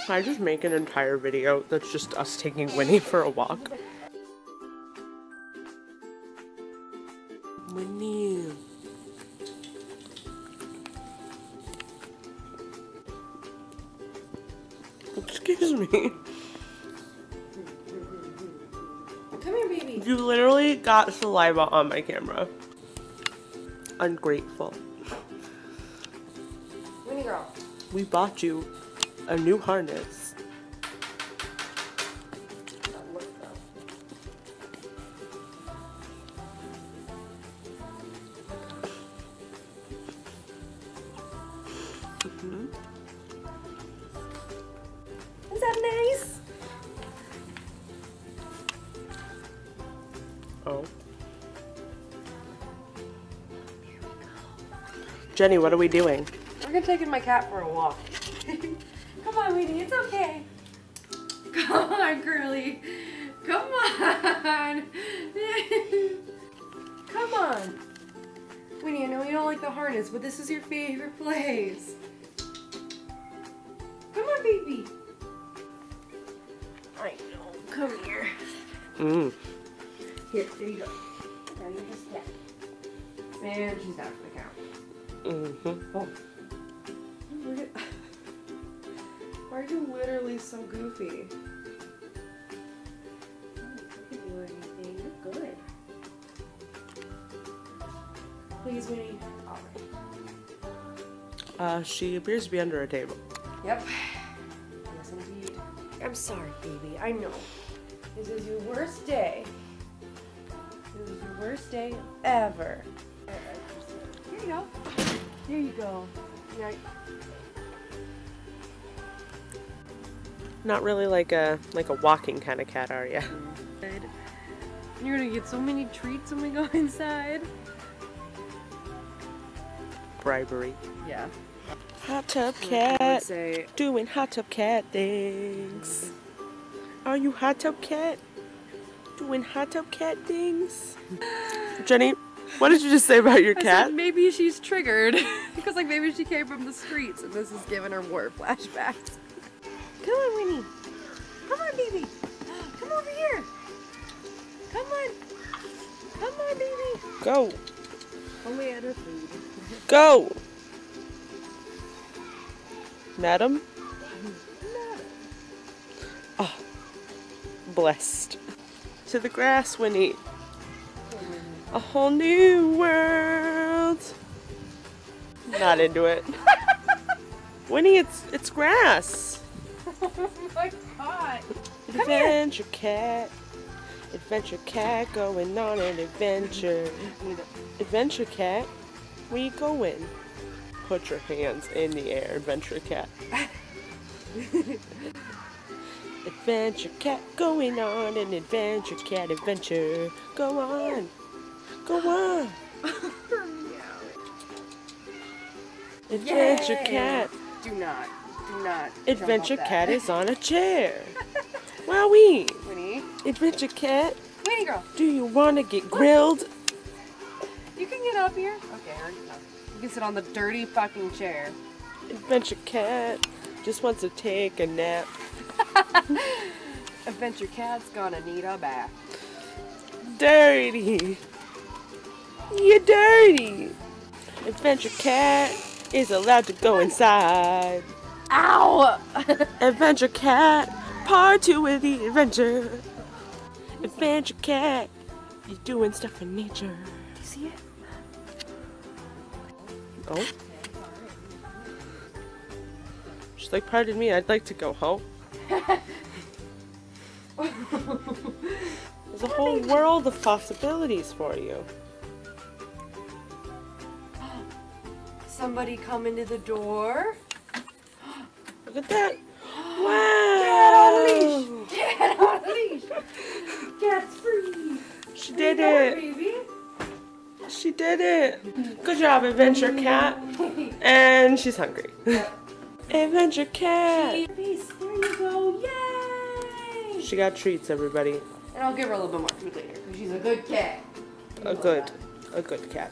I just make an entire video that's just us taking Winnie for a walk. Winnie. Excuse me. Come here, baby. You literally got saliva on my camera. Ungrateful. Winnie girl. We bought you a new harness. Is that nice? Oh. Jenny, what are we doing? We're gonna take my cat for a walk. Come on, Winnie, it's okay. Come on, Curly. Come on. Come on. Winnie, I know you don't like the harness, but this is your favorite place. Come on, baby. I know. Come here. Here, there you go. Now you just step. And she's down for the count. Oh. Look at. Why are you literally so goofy? I can't do anything. You're good. Please, Winnie. Alright. She appears to be under a table. Yep. Yes, indeed. I'm sorry, baby. I know. This is your worst day. This is your worst day ever. Here you go. There you go. Now, Not really like a walking kind of cat, are you? you're gonna get so many treats when we go inside. Bribery. Yeah. Hot tub I would cat. say Doing hot tub cat things. Are you hot tub cat? Doing hot tub cat things? Jenny, what did you just say about your I cat? said maybe she's triggered because like maybe she came from the streets and this is giving her war flashbacks. Come on, Winnie. Come on, baby. Come over here. Come on. Come on, baby. Go. Only at her food. Go. Madam? Oh. Blessed. To the grass, Winnie. A whole new world. Not into it. Winnie, it's grass. Oh my god. Adventure cat. Adventure cat going on an adventure. Adventure cat, where you going? Put your hands in the air, adventure cat. Adventure cat going on an adventure cat adventure. Go on. Go on. Adventure Yay. cat. Do not. Adventure cat is on a chair. Wowee. Winnie. Adventure cat, Winnie girl. do you want to get grilled? You can get up here. Okay, you can sit on the dirty fucking chair. Adventure cat just wants to take a nap. Adventure cat's gonna need a bath. Dirty. You're dirty. Adventure cat is allowed to go inside. Ow! Adventure cat, part 2 of the adventure. Adventure cat, you're doing stuff in nature. Do you see it? Oh. She's like, pardon me, I'd like to go home. There's a whole world of possibilities for you. Somebody come into the door. Look at that. Cat on a Wow. leash! Cat on a leash! Cat's free! She did There it. you go, baby. She did it. Good job, Adventure Cat. And she's hungry. Adventure Cat. Peace. There you go. Yay! She got treats, everybody. And I'll give her a little bit more food later because she's a good cat. A good cat.